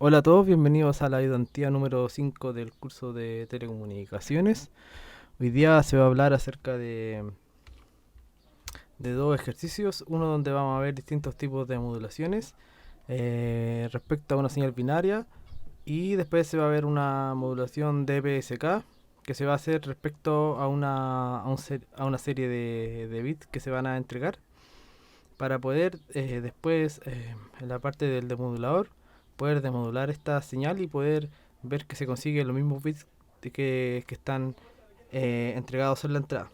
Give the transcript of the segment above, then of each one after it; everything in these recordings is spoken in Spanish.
Hola a todos, bienvenidos a la ayudantía número 5 del curso de telecomunicaciones. Hoy día se va a hablar acerca de dos ejercicios, uno donde vamos a ver distintos tipos de modulaciones respecto a una señal binaria, y después se va a ver una modulación DPSK que se va a hacer respecto a una serie de bits que se van a entregar para poder después en la parte del demodulador poder demodular esta señal y poder ver que se consigue los mismos bits que están entregados en la entrada.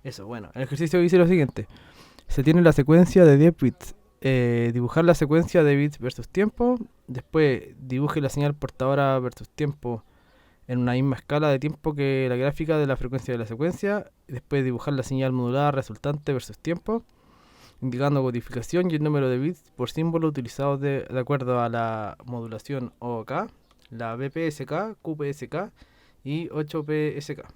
Eso, bueno, el ejercicio dice lo siguiente. Se tiene la secuencia de 10 bits. Dibujar la secuencia de bits versus tiempo. Después dibuje la señal portadora versus tiempo en una misma escala de tiempo que la gráfica de la frecuencia de la secuencia. Después dibujar la señal modulada resultante versus tiempo, indicando codificación y el número de bits por símbolo utilizados de acuerdo a la modulación OK, la BPSK, QPSK y 8PSK.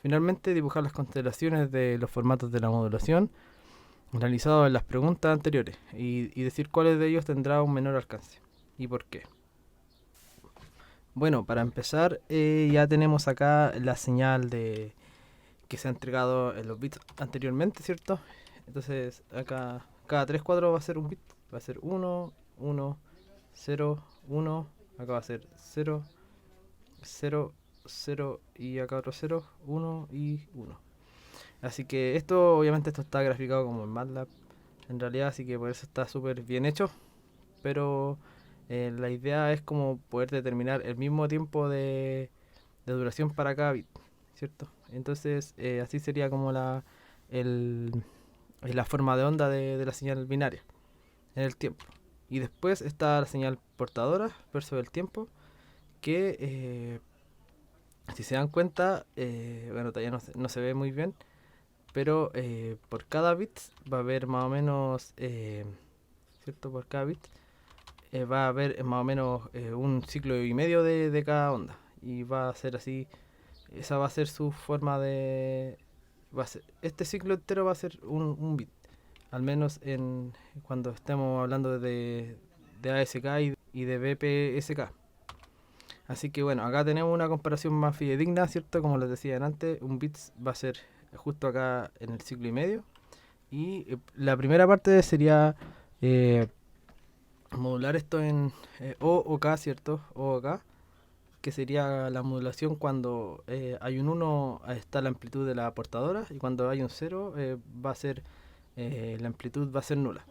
Finalmente, dibujar las constelaciones de los formatos de la modulación realizados en las preguntas anteriores y decir cuáles de ellos tendrá un menor alcance y por qué. Bueno, para empezar, ya tenemos acá la señal de que se ha entregado en los bits anteriormente, ¿cierto? Entonces, acá cada 3 cuadros va a ser un bit. Va a ser 1, 1, 0, 1. Acá va a ser 0, 0, 0 y acá otro 0, 1 y 1. Así que obviamente esto está graficado como en MATLAB en realidad, así que por eso está súper bien hecho. Pero la idea es como poder determinar el mismo tiempo de duración para cada bit, ¿cierto? Entonces, así sería como el, la forma de onda de la señal binaria en el tiempo. Y después está la señal portadora versus el tiempo, que si se dan cuenta, bueno, todavía no se ve muy bien, pero por cada bit va a haber más o menos, ¿cierto? Por cada bit va a haber más o menos un ciclo y medio de cada onda. Y va a ser así, esa va a ser su forma de... este ciclo entero va a ser un bit, al menos cuando estemos hablando de ASK y de BPSK. Así que bueno, acá tenemos una comparación más fidedigna, ¿cierto? Como les decía antes, un bit va a ser justo acá en el ciclo y medio. Y la primera parte sería eh, modular esto en O o K, ¿cierto? O o K, que sería la modulación cuando hay un 1 está la amplitud de la portadora y cuando hay un 0 va a ser la amplitud va a ser nula.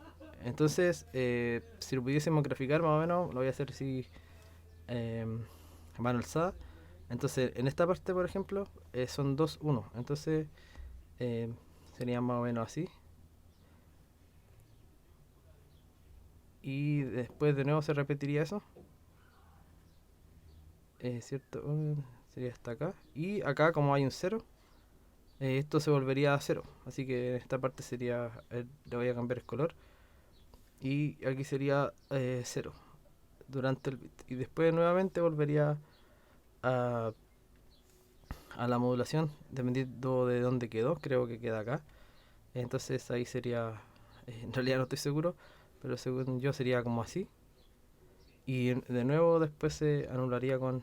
Entonces, si lo pudiésemos graficar más o menos, lo voy a hacer así eh, a mano alzada. Entonces, en esta parte, por ejemplo, son 2 1. Entonces, eh, sería más o menos así. Y después de nuevo se repetiría eso. ¿Cierto? Sería hasta acá. Y acá, como hay un 0, esto se volvería a 0. Así que esta parte sería, le voy a cambiar el color. Y aquí sería 0 durante el bit. Y después nuevamente volvería a, a la modulación, dependiendo de dónde quedó. Creo que queda acá. Entonces ahí sería, en realidad no estoy seguro, pero según yo sería como así. Y de nuevo después se anularía con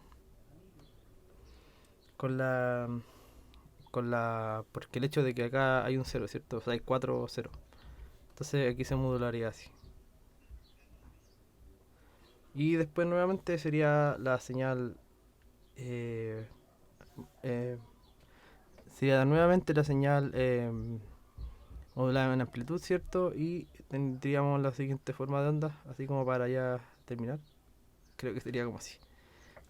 la porque el hecho de que acá hay un cero, ¿cierto? O sea, hay 4 0. Entonces aquí se modularía así. Y después nuevamente sería la señal eh, eh, sería nuevamente la señal modulada en amplitud, ¿cierto? Y tendríamos la siguiente forma de onda, así como para ya terminar. Creo que sería como así.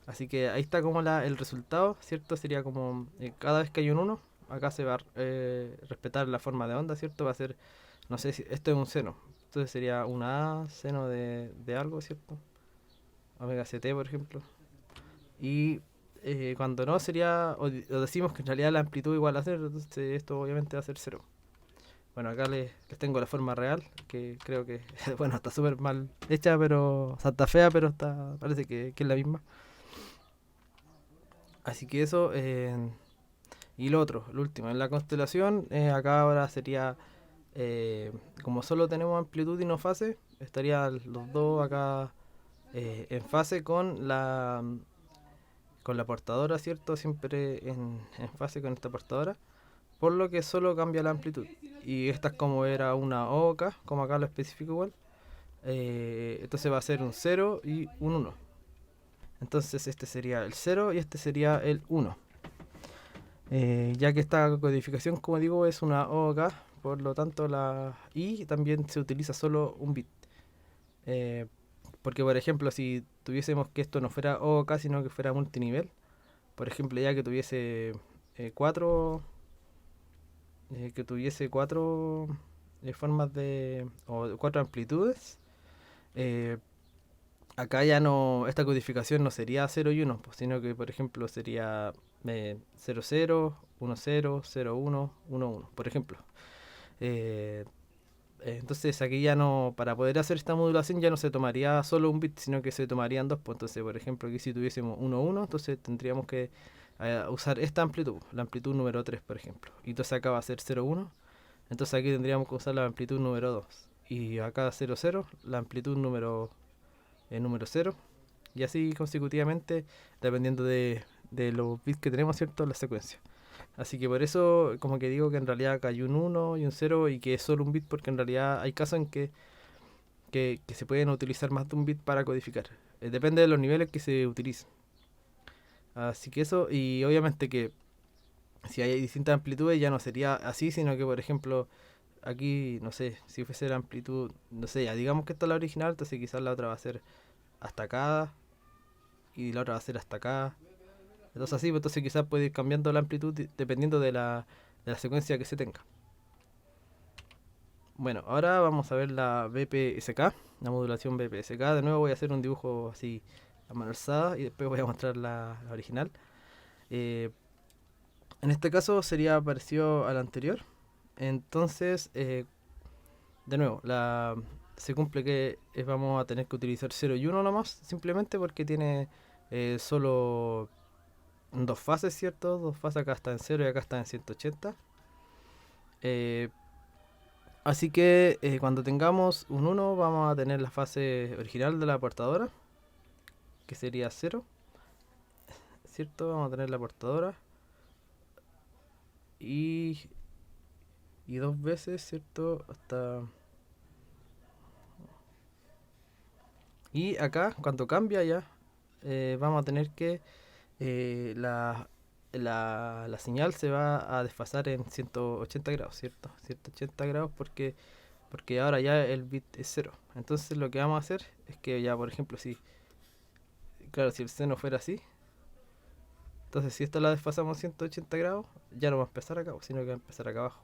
Así que ahí está como el resultado, ¿cierto? Sería como cada vez que hay un uno, acá se va a respetar la forma de onda, ¿cierto? Va a ser, no sé si esto es un seno. Entonces sería una A, seno de algo, ¿cierto? Omega CT, por ejemplo. Y cuando no sería, o decimos que en realidad la amplitud igual a cero, entonces esto obviamente va a ser cero. Bueno, acá les tengo la forma real, que creo que, bueno, está súper mal hecha, pero, o sea, está fea, pero parece que es la misma. Así que eso, y lo otro, lo último, en la constelación, acá ahora sería, como solo tenemos amplitud y no fase, estarían los dos acá en fase con la portadora, ¿cierto? Siempre en fase con esta portadora, por lo que solo cambia la amplitud. Y esta es como era una oca, como acá lo especifico igual. Entonces va a ser un 0 y un 1. Entonces este sería el 0 y este sería el 1. Ya que esta codificación, como digo, es una OOK, por lo tanto la I también se utiliza solo un bit. Eh, Porque, por ejemplo, si tuviésemos que esto no fuera OOK, sino que fuera multinivel, por ejemplo, ya que tuviese cuatro, formas o cuatro amplitudes, eh, acá ya no, esta codificación no sería 0 y 1, pues, sino que, por ejemplo, sería 0, 0, 1, 0, 0, 1, 1, 1, por ejemplo. Eh, entonces aquí ya no, para poder hacer esta modulación ya no se tomaría solo un bit, sino que se tomarían dos. Pues entonces, por ejemplo, aquí si tuviésemos 1, 1, entonces tendríamos que usar esta amplitud, la amplitud número 3, por ejemplo. Y entonces acá va a ser 0, 1, entonces aquí tendríamos que usar la amplitud número 2. Y acá 0, 0, la amplitud número 0. Y así consecutivamente, dependiendo de los bits que tenemos, ¿cierto? La secuencia. Así que por eso, como que digo que en realidad acá hay un 1 y un 0 y que es solo un bit, porque en realidad hay casos en que se pueden utilizar más de un bit para codificar. Depende de los niveles que se utilicen. Así que eso, y obviamente que si hay distintas amplitudes ya no sería así, sino que por ejemplo aquí, no sé, si fuese la amplitud, no sé, ya digamos que esta es la original, entonces quizás la otra va a ser hasta acá y la otra va a ser hasta acá. Entonces así, pues, entonces quizás puede ir cambiando la amplitud dependiendo de la secuencia que se tenga. Bueno, ahora vamos a ver la BPSK, la modulación BPSK. De nuevo voy a hacer un dibujo así a mano alzada y después voy a mostrar la original. Eh, en este caso sería parecido al anterior. Entonces, de nuevo, se cumple que vamos a tener que utilizar 0 y 1 nomás, simplemente porque tiene solo dos fases, ¿cierto? Dos fases, acá está en 0 y acá está en 180. Eh, Así que cuando tengamos un 1 vamos a tener la fase original de la portadora, que sería 0, ¿cierto? Vamos a tener la portadora y, y dos veces, ¿cierto? Y acá, cuando cambia ya, vamos a tener que la señal se va a desfasar en 180 grados, ¿cierto? 180 grados porque ahora ya el bit es 0. Entonces lo que vamos a hacer es que ya, por ejemplo, claro, si el seno fuera así, entonces si esta la desfasamos 180 grados, ya no va a empezar acá, sino que va a empezar acá abajo.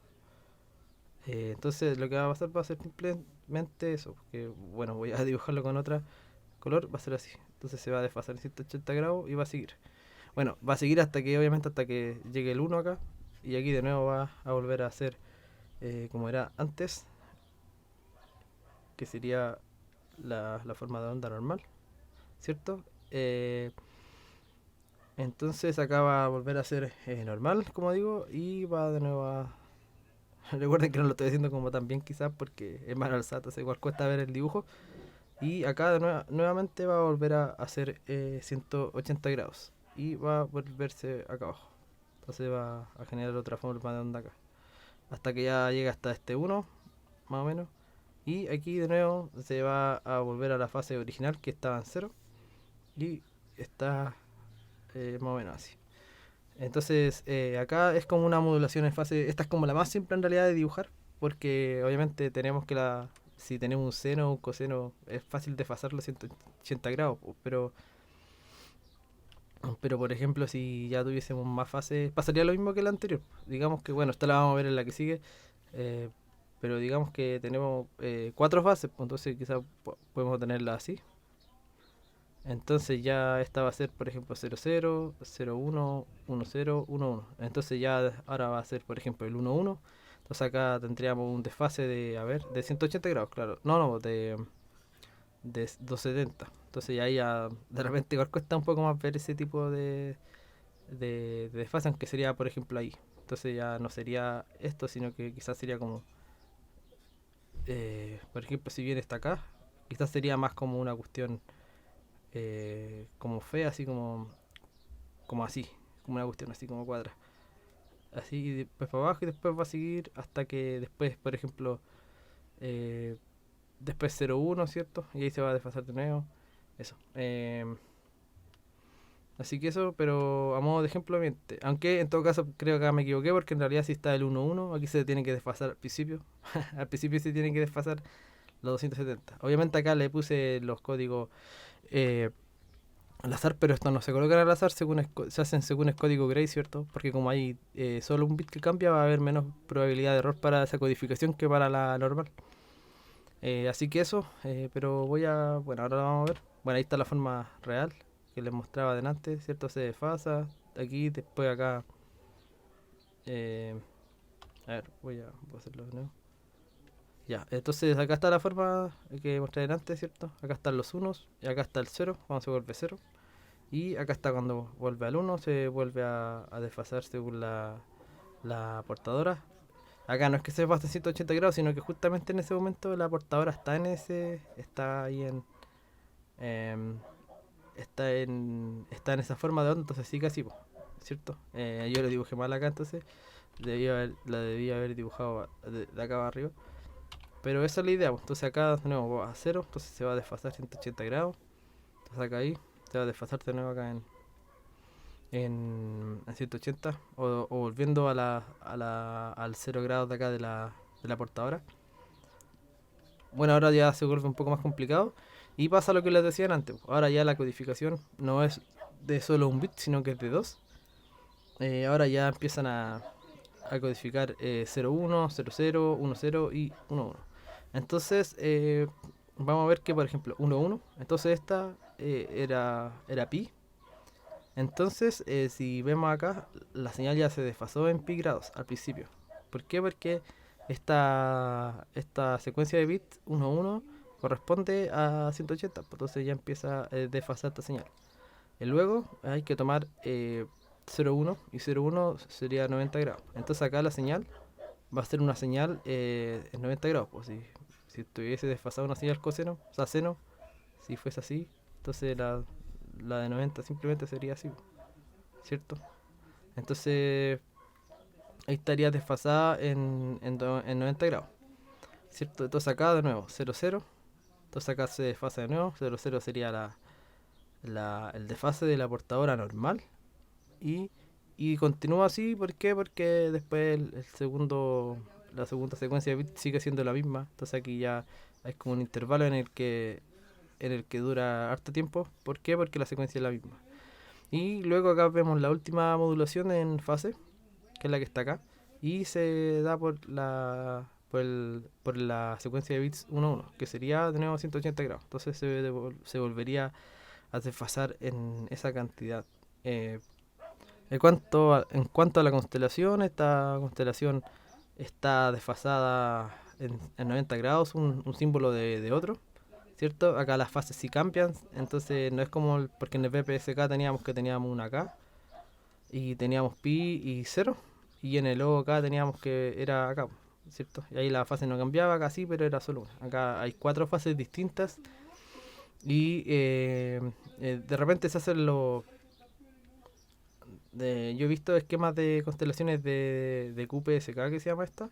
Entonces lo que va a pasar va a ser simplemente eso, porque bueno, voy a dibujarlo con otra color, va a ser así. Entonces se va a desfasar en 180 grados y va a seguir. Bueno, va a seguir obviamente hasta que llegue el 1 acá, y aquí de nuevo va a volver a ser como era antes, que sería la forma de onda normal, ¿cierto? Entonces acá va a volver a ser normal, como digo, y va de nuevo a... Recuerden que no lo estoy haciendo como tan bien quizás porque es más alzado, entonces igual cuesta ver el dibujo. Y acá nuevamente va a volver a hacer 180 grados y va a volverse acá abajo. Entonces va a generar otra forma de onda acá. Hasta que ya llega hasta este 1, más o menos. Y aquí de nuevo se va a volver a la fase original que estaba en 0. Y está más o menos así. Entonces acá es como una modulación en fase. Esta es como la más simple en realidad de dibujar. Porque obviamente tenemos que si tenemos un seno o un coseno es fácil desfasarlo a 180 grados. Pero por ejemplo si ya tuviésemos más fases pasaría lo mismo que la anterior. Digamos que bueno, esta la vamos a ver en la que sigue. eh, pero digamos que tenemos cuatro fases. Pues entonces quizás podemos tenerla así. Entonces ya esta va a ser, por ejemplo, 0, 0, 0, 1, 1, 0, 1, 1. Entonces ya ahora va a ser, por ejemplo, el 1, 1. Entonces acá tendríamos un desfase de, a ver, de 180 grados, claro. No, no, de 270. Entonces ya ahí ya de repente igual cuesta un poco más ver ese tipo de desfase, aunque sería, por ejemplo, ahí. Entonces ya no sería esto, sino que quizás sería como, por ejemplo, si bien está acá, quizás sería más como una cuestión como fea, así como así, como una cuestión así como cuadra. Así y después para abajo y después va a seguir hasta que después, por ejemplo, eh, después 0,1, ¿cierto? Y ahí se va a desfasar de nuevo. Eso. Así que eso, pero a modo de ejemplo, aunque en todo caso creo que acá me equivoqué porque en realidad si está el 1,1, aquí se tiene que desfasar al principio. Al principio se tienen que desfasar los 270. Obviamente acá le puse los códigos eh, al azar, pero estos no se colocan al azar, se hacen según el código Gray, ¿cierto? Porque como hay solo un bit que cambia, va a haber menos probabilidad de error para esa codificación que para la normal. Así que eso, pero bueno, ahora lo vamos a ver. Bueno, ahí está la forma real que les mostraba adelante, ¿cierto? Se desfasa, aquí, después acá. eh, a ver, voy a hacerlo de nuevo. Ya, entonces acá está la forma que mostré adelante, ¿cierto? Acá están los unos, y acá está el cero, cuando se vuelve cero. Y acá está cuando vuelve al uno, se vuelve a desfasar según la portadora. Acá no es que se desfase en 180 grados, sino que justamente en ese momento la portadora está ahí em, está en esa forma de onda, entonces sí casi, po, ¿cierto? Yo lo dibujé mal acá, entonces la debía haber dibujado de acá arriba. Pero esa es la idea, pues. Entonces acá de nuevo va a cero, entonces se va a desfasar 180 grados. Entonces acá ahí se va a desfasar de nuevo acá en 180 o volviendo al 0 grados de acá de la portadora. Bueno, ahora ya se vuelve un poco más complicado y pasa lo que les decían antes. Ahora ya la codificación no es de solo un bit, sino que es de dos. Ahora ya empiezan a codificar 0,1, 0,0, 1,0 y 1,1. Entonces, vamos a ver que, por ejemplo, 1,1, entonces esta era pi. Entonces, si vemos acá, la señal ya se desfasó en pi grados al principio. ¿Por qué? Porque esta secuencia de bits 1,1 corresponde a 180, pues entonces ya empieza a desfasar esta señal. Y luego hay que tomar 0,1 y 0,1 sería 90 grados. Entonces acá la señal va a ser una señal en 90 grados. Pues si estuviese desfasada una señal coseno, o sea, seno, si fuese así, entonces la de 90 simplemente sería así, ¿cierto? Entonces ahí estaría desfasada en 90 grados, ¿cierto? Entonces acá de nuevo, 0,0. Entonces acá se desfasa de nuevo, 0,0 sería el desfase de la portadora normal. Y, y continúa así, ¿por qué? Porque después la segunda secuencia de bits sigue siendo la misma. Entonces aquí ya hay como un intervalo en el que dura harto tiempo. ¿Por qué? Porque la secuencia es la misma. Y luego acá vemos la última modulación en fase, que es la que está acá. Y se da por la secuencia de bits 1,1, que sería de nuevo 180 grados. Entonces se volvería a desfasar en esa cantidad. Eh, en cuanto a la constelación, esta constelación está desfasada en 90 grados, un símbolo de otro, ¿cierto? Acá las fases sí cambian, entonces no es como porque en el BPSK teníamos una K y teníamos pi y cero, y en el OK teníamos que era acá, ¿cierto? Y ahí la fase no cambiaba, acá sí, pero era solo una. Acá hay cuatro fases distintas y de repente se hacen yo he visto esquemas de constelaciones de QPSK, que se llama esta,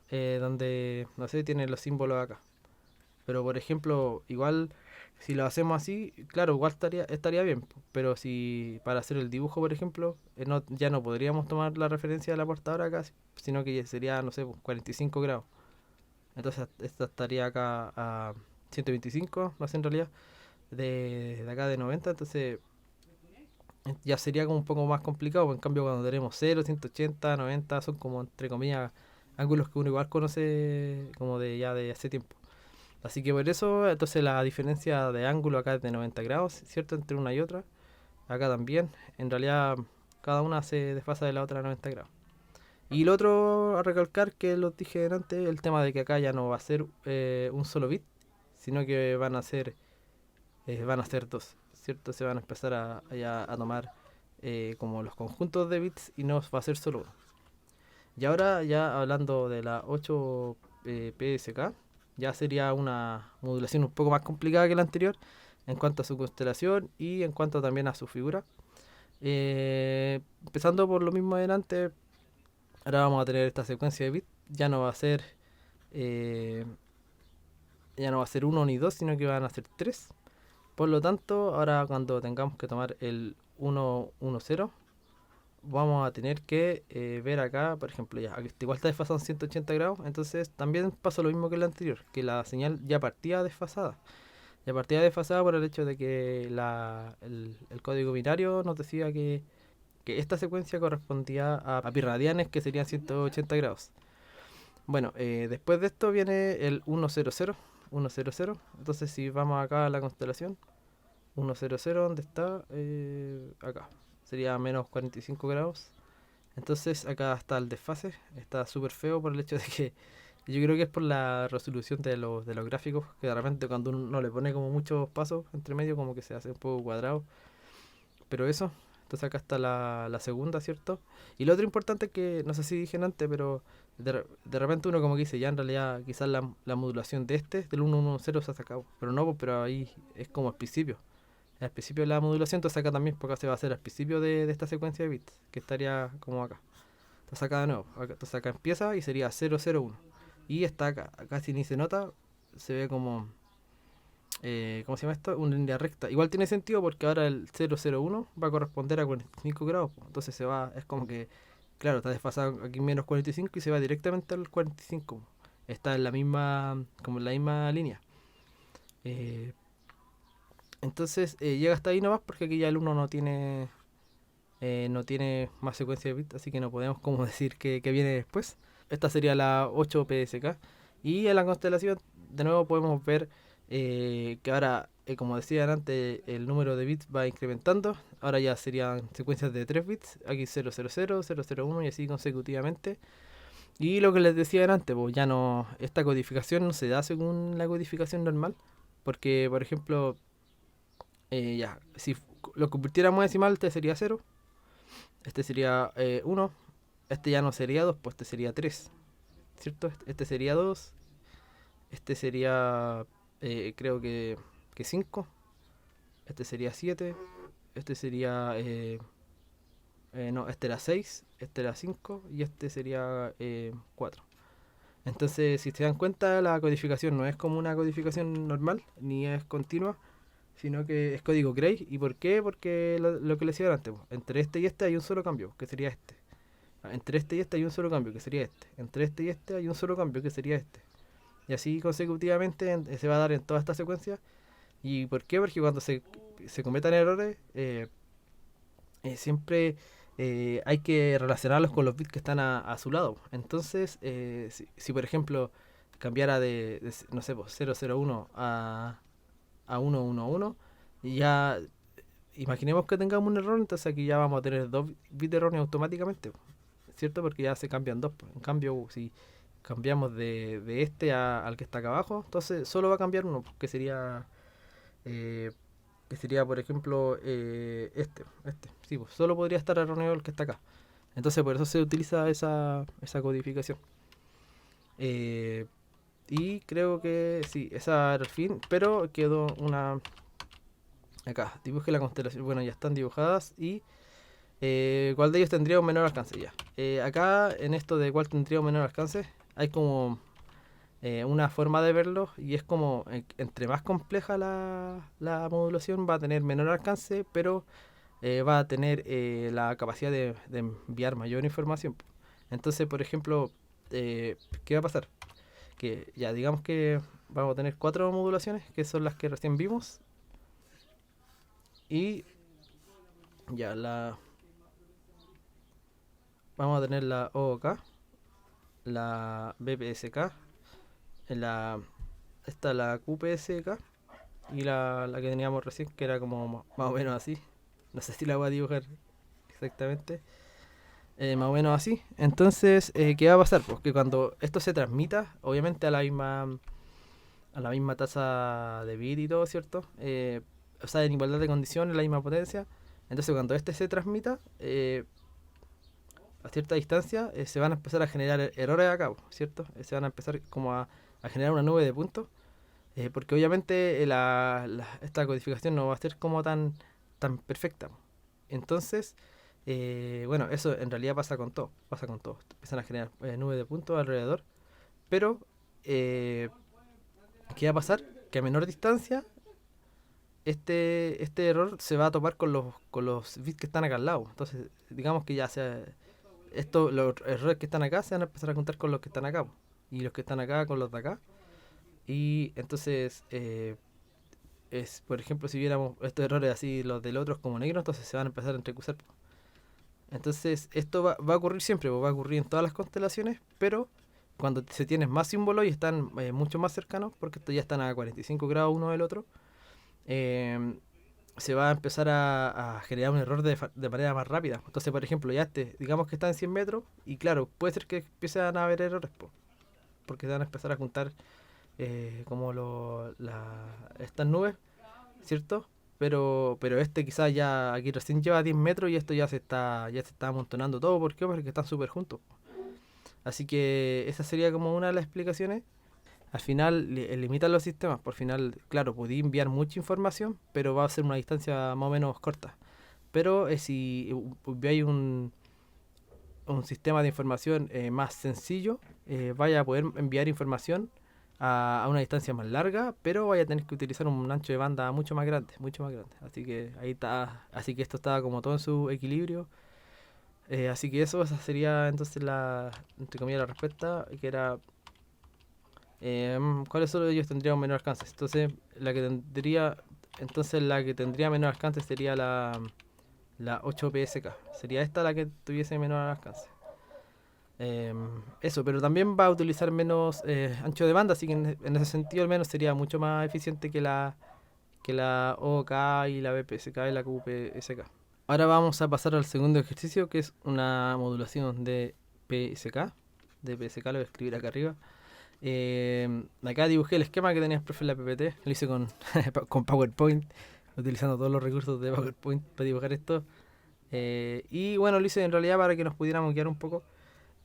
donde, no sé, tiene los símbolos acá. Pero, por ejemplo, igual, si lo hacemos así, claro, igual estaría bien. Pero si para hacer el dibujo, por ejemplo, ya no podríamos tomar la referencia de la portadora acá, sino que ya sería, no sé, 45 grados. Entonces, esta estaría acá a 125, no sé en realidad, de acá de 90. Entonces ya sería como un poco más complicado, pues en cambio cuando tenemos 0, 180, 90 son como entre comillas ángulos que uno igual conoce como de ya de hace tiempo. Así que por eso, entonces la diferencia de ángulo acá es de 90 grados, ¿cierto? Entre una y otra. Acá también. En realidad cada una se desfasa de la otra a 90 grados. Y lo otro a recalcar que lo dije antes, el tema de que acá ya no va a ser un solo bit, sino que van a ser dos, ¿cierto? Se van a empezar a tomar como los conjuntos de bits y no va a ser solo uno. Y ahora ya hablando de la 8 PSK, ya sería una modulación un poco más complicada que la anterior, en cuanto a su constelación y en cuanto también a su figura. Empezando por lo mismo adelante, ahora vamos a tener esta secuencia de bits. Eh, ya no va a ser uno ni dos, sino que van a ser tres. Por lo tanto, ahora cuando tengamos que tomar el 1, 1, 0, vamos a tener que ver acá, por ejemplo, ya, aquí igual está desfasado en 180 grados, entonces también pasó lo mismo que la anterior, que la señal ya partía desfasada. Ya partía desfasada por el hecho de que el código binario nos decía que esta secuencia correspondía a pi radianes, que serían 180 grados. Bueno, después de esto viene el 100, 100. Entonces si vamos acá a la constelación, 100, ¿dónde está? Acá. Sería menos 45 grados. Entonces acá está el desfase. Está súper feo por el hecho de que yo creo que es por la resolución de los gráficos, que de repente cuando uno le pone como muchos pasos entre medio como que se hace un poco cuadrado. Pero eso, entonces acá está la segunda, ¿cierto? Y lo otro importante es que, no sé si dije antes, pero de repente uno como que dice, ya en realidad quizás la modulación del 110 se ha sacado. Pero no, pues, pero ahí es como al principio. Al principio de la modulación, entonces acá también, porque acá se va a hacer al principio de esta secuencia de bits, que estaría como acá. Entonces acá de nuevo, entonces acá empieza y sería 001. Y está acá, acá si ni se nota, se ve como ¿cómo se llama esto? Una línea recta. Igual tiene sentido porque ahora el 001 va a corresponder a 45 grados. Entonces se va, es como que, claro, está desfasado aquí menos 45 y se va directamente al 45. Está en la misma, como en la misma línea. Eh, entonces llega hasta ahí nomás porque aquí ya el uno no tiene más secuencia de bits, así que no podemos como decir que viene después. Esta sería la 8 PSK. Y en la constelación, de nuevo podemos ver que ahora, como decía antes, el número de bits va incrementando. Ahora ya serían secuencias de 3 bits. Aquí 000, 001 y así consecutivamente. Y lo que les decía antes, pues ya no, esta codificación no se da según la codificación normal. Porque, por ejemplo, ya, si lo convirtiéramos a decimal, este sería 0. Este sería 1. Este ya no sería 2, pues este sería 3. ¿Cierto? Este sería 2. Este sería, creo que 5. Este sería 7. Este sería, no, este era 6. Este era 5. Y este sería 4. Entonces, si se dan cuenta, la codificación no es como una codificación normal, ni es continua, sino que es código Gray. ¿Y por qué? Porque lo que les decía antes, pues, entre este y este hay un solo cambio, que sería este. Entre este y este hay un solo cambio, que sería este. Entre este y este hay un solo cambio, que sería este. Y así consecutivamente se va a dar en toda esta secuencia. ¿Y por qué? Porque cuando se cometan errores, siempre hay que relacionarlos con los bits que están a su lado. Entonces, si por ejemplo cambiara no sé, pues, 001 a 111, y ya imaginemos que tengamos un error, entonces aquí ya vamos a tener dos bits erróneos automáticamente, ¿cierto? Porque ya se cambian dos. En cambio, si cambiamos de este al que está acá abajo, entonces solo va a cambiar uno, eh, que sería por ejemplo este. Sí, pues solo podría estar erróneo el que está acá. Entonces por eso se utiliza esa codificación. Eh, y creo que sí, esa era el fin, pero quedó una... Acá, dibuje la constelación. Bueno, ya están dibujadas y cuál de ellos tendría un menor alcance ya. Acá en esto de cuál tendría un menor alcance, hay como una forma de verlo y es como entre más compleja la modulación va a tener menor alcance, pero va a tener la capacidad de enviar mayor información. Entonces, por ejemplo, ¿qué va a pasar? Que ya digamos que vamos a tener cuatro modulaciones, que son las que recién vimos, y ya vamos a tener la OOK, la BPSK, la, la QPSK y la que teníamos recién, que era como más o menos así. No sé si la voy a dibujar exactamente. Más o menos así. Entonces, ¿qué va a pasar? Pues que cuando esto se transmita, obviamente a la misma tasa de bit y todo, ¿cierto? O sea, en igualdad de condiciones, la misma potencia. Entonces, cuando este se transmita, a cierta distancia, se van a empezar a generar errores acá, ¿cierto? Se van a empezar como a generar una nube de puntos. Porque obviamente esta codificación no va a ser como tan perfecta. Entonces, bueno, eso en realidad pasa con todo. Empiezan a generar nubes de puntos alrededor, pero eh, ¿qué va a pasar? Que a menor distancia este error se va a topar con los bits que están acá al lado. Entonces, digamos que ya sea los errores que están acá se van a empezar a contar con los que están acá, po, y los que están acá con los de acá. Y entonces, por ejemplo, si viéramos estos errores así, los del otro como negros, entonces se van a empezar a entrecruzar, po. Entonces, esto va a ocurrir siempre, po, va a ocurrir en todas las constelaciones, pero cuando se tienen más símbolos y están mucho más cercanos, porque estos ya están a 45 grados uno del otro, eh, se va a empezar a generar un error de manera más rápida. Entonces, por ejemplo, ya digamos que está en 100 metros, y claro, puede ser que empiecen a haber errores, po, porque se van a empezar a juntar como estas nubes, ¿cierto? Pero quizás ya aquí recién lleva 10 metros y esto ya se está amontonando todo. ¿Por qué? Porque están súper juntos. Así que esa sería como una de las explicaciones. Al final limitan los sistemas. Por final, claro, podía enviar mucha información, pero va a ser una distancia más o menos corta. Pero si enviáis un sistema de información más sencillo, vaya a poder enviar información a una distancia más larga, pero vaya a tener que utilizar un ancho de banda mucho más grande, mucho más grande. Así que ahí está, así que esto está como todo en su equilibrio. Así que esa sería entonces entre comillas, la respuesta, que era ¿cuáles solo de ellos tendrían menor alcance? Entonces la que tendría menor alcance sería la 8PSK. Sería esta la que tuviese menor alcance. Eso, pero también va a utilizar menos ancho de banda, así que en ese sentido al menos sería mucho más eficiente que la OK y la BPSK y la QPSK. Ahora vamos a pasar al segundo ejercicio, que es una modulación de PSK. De PSK lo voy a escribir acá arriba. Acá dibujé el esquema que tenía el profe en la PPT. Lo hice con, con PowerPoint, utilizando todos los recursos de PowerPoint para dibujar esto. Y bueno, lo hice en realidad para que nos pudiéramos guiar un poco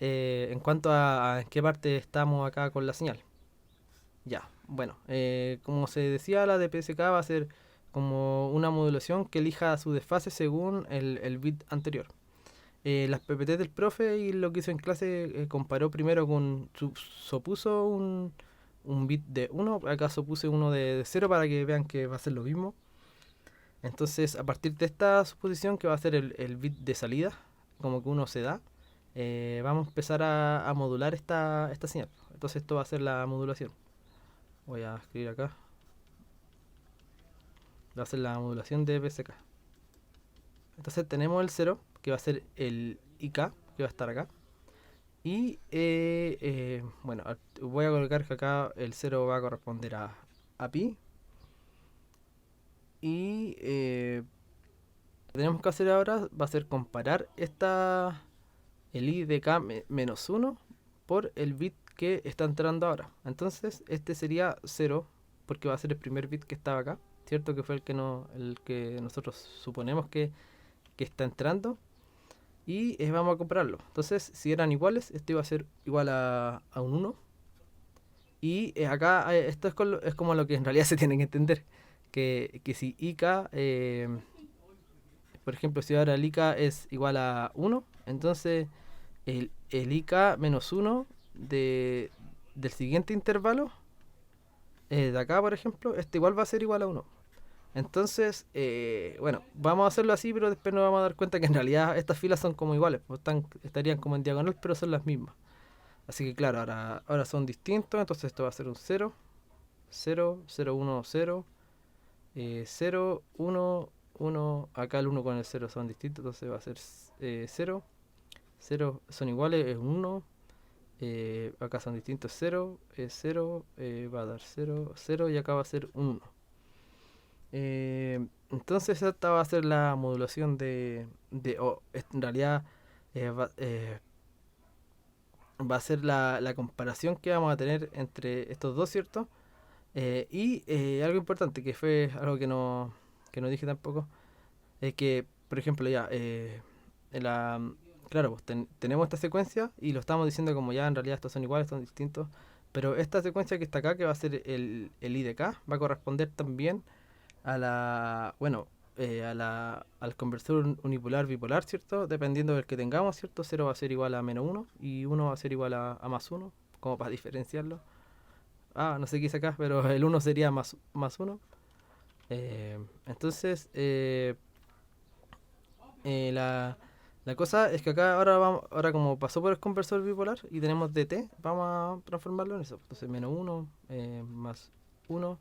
en cuanto a en qué parte estamos acá con la señal. Ya, bueno, como se decía, la de PSK va a ser como una modulación que elija su desfase según el bit anterior. Las PPT del profe y lo que hizo en clase comparó primero sopuso un bit de 1, acá supuse uno de 0 para que vean que va a ser lo mismo. Entonces, a partir de esta suposición, que va a ser el bit de salida, como que uno se da, vamos a empezar a modular esta señal. Entonces, esto va a ser la modulación. Voy a escribir acá. Va a ser la modulación de PSK. Entonces, tenemos el 0, que va a ser el IK, que va a estar acá. Y bueno, voy a colocar que acá el 0 va a corresponder a pi. Y lo que tenemos que hacer ahora va a ser comparar el i de k menos 1 por el bit que está entrando ahora. Entonces este sería 0 porque va a ser el primer bit que estaba acá, ¿cierto? Que fue el que nosotros suponemos que está entrando. Y vamos a compararlo. Entonces, si eran iguales, este iba a ser igual a un 1. Y acá esto es como lo que en realidad se tiene que entender. Que si IK, por ejemplo, si ahora el IK es igual a 1, entonces el IK menos 1 del siguiente intervalo, de acá, por ejemplo, este igual va a ser igual a 1. Entonces, bueno, vamos a hacerlo así, pero después nos vamos a dar cuenta que en realidad estas filas son como iguales, pues estarían como en diagonal, pero son las mismas. Así que claro, ahora son distintos, entonces esto va a ser un 0, 0, 0, 1, 0, 0, 1, 1, acá el 1 con el 0 son distintos, entonces va a ser 0, 0 son iguales, es 1, acá son distintos, 0, 0, va a dar 0, 0 y acá va a ser un 1. Entonces esta va a ser la modulación en realidad va a ser la comparación que vamos a tener entre estos dos, ¿cierto? Y algo importante, que fue algo que no dije tampoco, es que, por ejemplo, ya, en claro, pues tenemos esta secuencia y lo estamos diciendo como ya en realidad estos son iguales, son distintos, Pero esta secuencia que está acá, que va a ser el IDK, va a corresponder también a la, bueno, al conversor unipolar bipolar, ¿cierto? Dependiendo del que tengamos, ¿cierto? Cero va a ser igual a menos uno y uno va a ser igual a más uno, como para diferenciarlo. Ah, no sé qué hice acá, pero el uno sería más uno. Entonces, la, la cosa es que acá ahora como pasó por el conversor bipolar y tenemos dt, vamos a transformarlo en eso. Entonces, menos uno más uno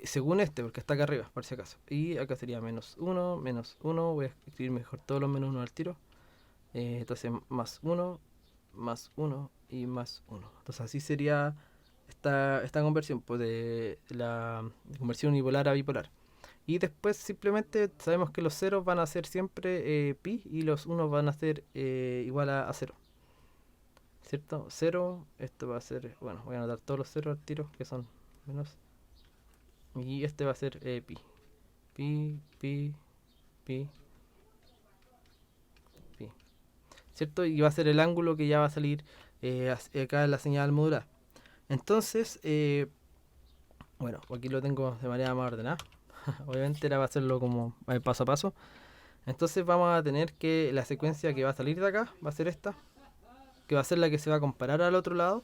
según este, porque está acá arriba, por si acaso. Y acá sería menos uno, voy a escribir mejor todos los menos uno al tiro. Entonces más uno y más uno. Entonces así sería esta conversión, pues de la conversión unipolar a bipolar. Y después simplemente sabemos que los ceros van a ser siempre pi y los unos van a ser igual a cero. ¿Cierto? Cero, esto va a ser, bueno, voy a anotar todos los ceros al tiro, que son menos. Y este va a ser pi. Pi, pi, pi, pi. ¿Cierto? Y va a ser el ángulo que ya va a salir acá en la señal modular. Entonces, bueno, aquí lo tengo de manera más ordenada. Obviamente era va a hacerlo como paso a paso. Entonces vamos a tener que la secuencia que va a salir de acá va a ser esta, que va a ser la que se va a comparar al otro lado,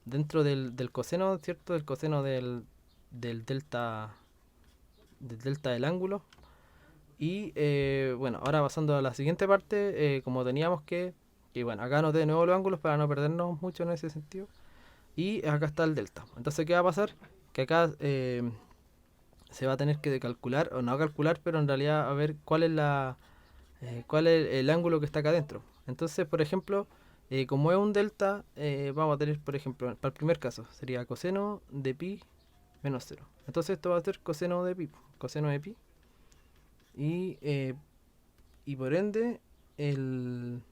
dentro del coseno, ¿cierto? Del coseno del delta del ángulo. Y bueno, ahora pasando a la siguiente parte, como teníamos que bueno, acá anoté de nuevo los ángulos para no perdernos mucho en ese sentido. Y acá está el delta. Entonces, ¿qué va a pasar? Que acá se va a tener que calcular, o no calcular, pero en realidad a ver cuál es el ángulo que está acá adentro. Entonces, por ejemplo, como es un delta, vamos a tener, por ejemplo, para el primer caso, sería coseno de pi menos cero. Entonces esto va a ser coseno de pi. Y, y por ende, el,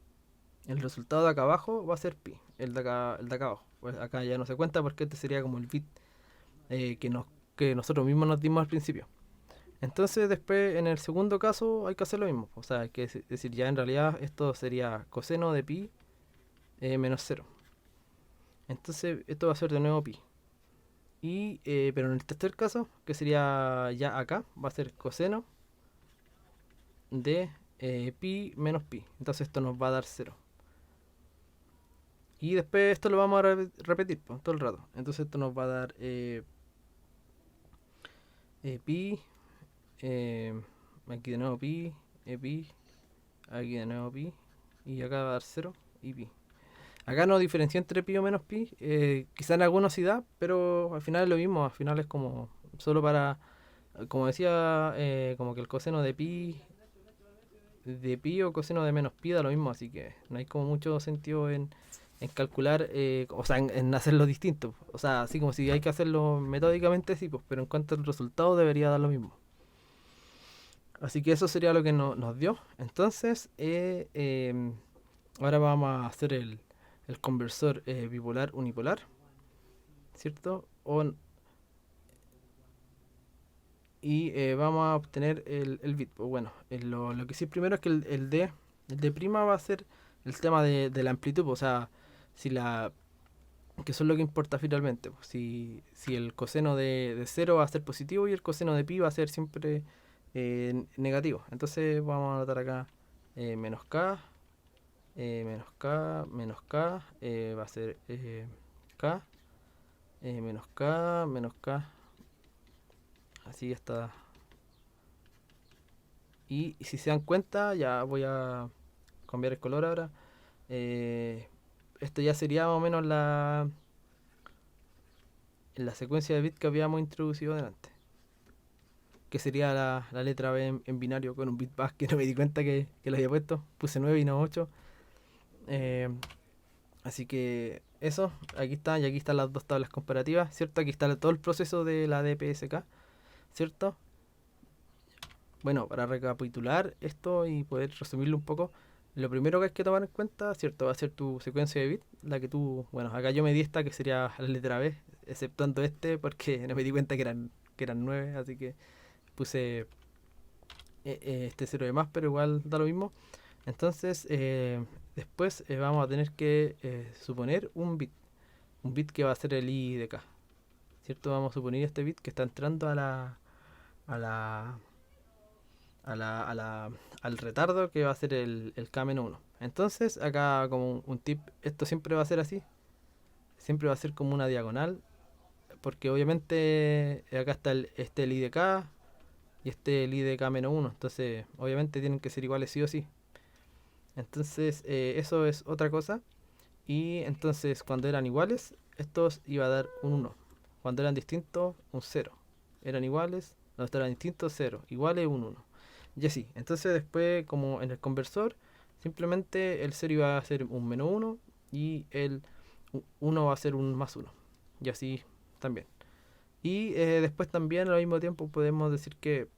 el resultado de acá abajo va a ser pi, el de acá abajo. Pues acá ya no se cuenta porque este sería como el bit que, que nosotros mismos nos dimos al principio. Entonces después en el segundo caso hay que hacer lo mismo. O sea, hay que decir ya en realidad esto sería coseno de pi menos cero. Entonces esto va a ser de nuevo pi. Y, pero en el tercer caso, que sería ya acá, va a ser coseno de pi menos pi. Entonces esto nos va a dar cero. Y después esto lo vamos a repetir pues, todo el rato. Entonces esto nos va a dar pi, eh, aquí de nuevo pi, aquí de nuevo pi, y acá va a dar cero y pi. Acá no diferencia entre pi o menos pi, quizá en algunos sí da, pero al final es lo mismo, al final es como solo para, como decía, como que el coseno de pi o coseno de menos pi da lo mismo, así que no hay como mucho sentido en calcular, o sea, en hacerlo distinto. O sea, así como si hay que hacerlo metódicamente, sí, pues, pero en cuanto al resultado debería dar lo mismo. Así que eso sería lo que nos dio. Entonces, ahora vamos a hacer el conversor bipolar unipolar, ¿cierto? Y vamos a obtener el bit. Pues bueno, lo que sí primero es que el D' va a ser el tema de la amplitud, pues, o sea, si la que eso es lo que importa finalmente. Pues, si el coseno de cero va a ser positivo y el coseno de pi va a ser siempre negativo. Entonces vamos a anotar acá menos k, menos k, va a ser k, menos k, así está. Y si se dan cuenta, ya voy a cambiar el color ahora. Eh, Esto ya sería más o menos la secuencia de bits que habíamos introducido delante. Que sería la letra B en binario con un bit back que no me di cuenta que lo había puesto. Puse 9 y no 8. Eh, Así que eso, aquí está, y aquí están las dos tablas comparativas, ¿cierto? Aquí está todo el proceso de la DPSK, ¿cierto? Bueno, para recapitular esto y poder resumirlo un poco, lo primero que hay que tomar en cuenta, ¿cierto? Va a ser tu secuencia de bits, la que tú, bueno, acá yo me di esta que sería la letra B, exceptuando este porque no me di cuenta que eran 9, así que puse este 0 de más, pero igual da lo mismo. Entonces, después vamos a tener que suponer un un bit que va a ser el I de K, ¿cierto? Vamos a suponer este bit que está entrando a a la, al retardo que va a ser el K-1. Entonces, acá como un tip, esto siempre va a ser así, siempre va a ser como una diagonal, porque obviamente acá está el I de K y el I de K-1, entonces obviamente tienen que ser iguales sí o sí. Entonces, eso es otra cosa. Y entonces, cuando eran iguales, estos iba a dar un 1. Cuando eran distintos, un 0. Eran iguales, no, estos eran distintos, 0. Iguales, un 1. Y así. Entonces, después, como en el conversor, simplemente el 0 iba a ser un menos 1 y el 1 va a ser un más 1. Y así también. Y después también al mismo tiempo podemos decir que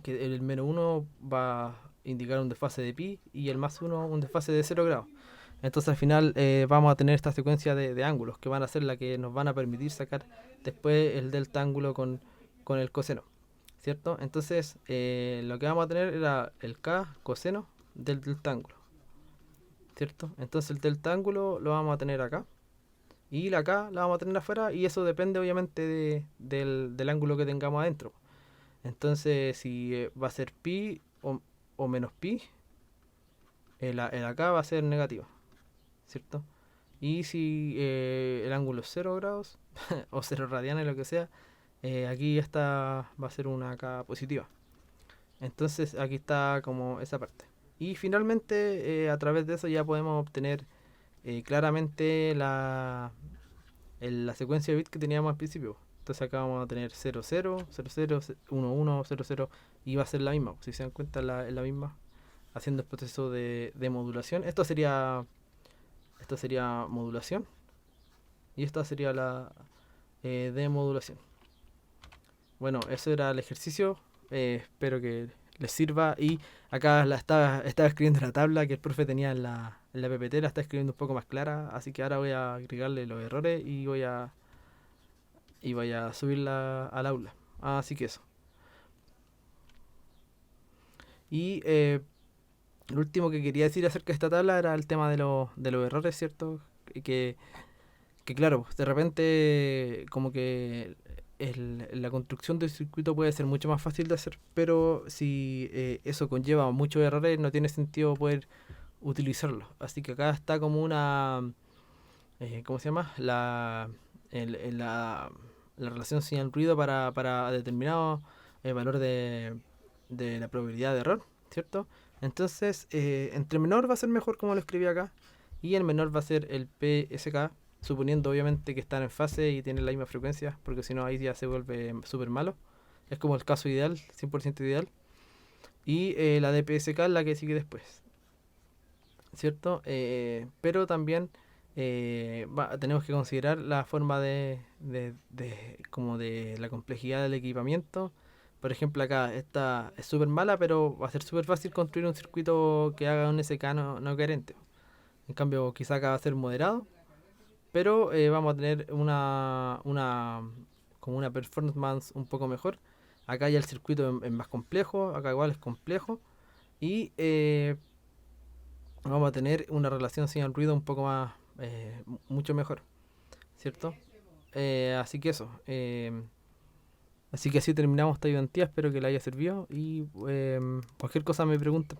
el menos 1 va a indicar un desfase de pi y el más 1 un desfase de 0 grados. Entonces al final vamos a tener esta secuencia de ángulos que van a ser la que nos van a permitir sacar después el delta ángulo con el coseno, ¿cierto? Entonces lo que vamos a tener era el k coseno del delta ángulo, ¿cierto? Entonces el delta ángulo lo vamos a tener acá y la k la vamos a tener afuera y eso depende obviamente del ángulo que tengamos adentro. Entonces si va a ser pi o menos pi, el acá va a ser negativo, ¿cierto? Y si el ángulo es 0 grados o 0 radianes, lo que sea, aquí esta va a ser una K positiva. Entonces aquí está como esa parte. Y finalmente a través de eso ya podemos obtener claramente la secuencia de bits que teníamos al principio. Entonces acá vamos a tener 0, 0, 0, 0, 1, 1, 0, 0 y va a ser la misma. Si se dan cuenta es la misma haciendo el proceso de modulación. Esto sería modulación y esta sería la demodulación. Bueno, eso era el ejercicio. Espero que les sirva. Y acá estaba escribiendo la tabla que el profe tenía en la PPT, la está escribiendo un poco más clara. Así que ahora voy a agregarle los errores y voy a subirla al aula. Así que eso. Y lo último que quería decir acerca de esta tabla era el tema de los errores, ¿cierto? Que que claro, de repente como que la construcción del circuito puede ser mucho más fácil de hacer, pero si eso conlleva muchos errores, no tiene sentido poder utilizarlo. Así que acá está como ¿cómo se llama? La relación señal-ruido para determinado valor de la probabilidad de error, ¿cierto? Entonces, entre menor va a ser mejor como lo escribí acá, y el menor va a ser el PSK, suponiendo obviamente que están en fase y tienen la misma frecuencia, porque si no ahí ya se vuelve súper malo. Es como el caso ideal, 100% ideal. Y la de PSK es la que sigue después, ¿cierto? Pero también tenemos que considerar la forma como de la complejidad del equipamiento. Por ejemplo, acá esta es súper mala, pero va a ser súper fácil construir un circuito que haga un SK no coherente. En cambio, quizá acá va a ser moderado, pero vamos a tener como una performance un poco mejor. Acá ya el circuito es más complejo, acá igual es complejo y vamos a tener una relación señal-ruido un poco más, mucho mejor, ¿cierto? Así que eso. Así que así terminamos esta ayudantía, espero que le haya servido y cualquier cosa me pregunten.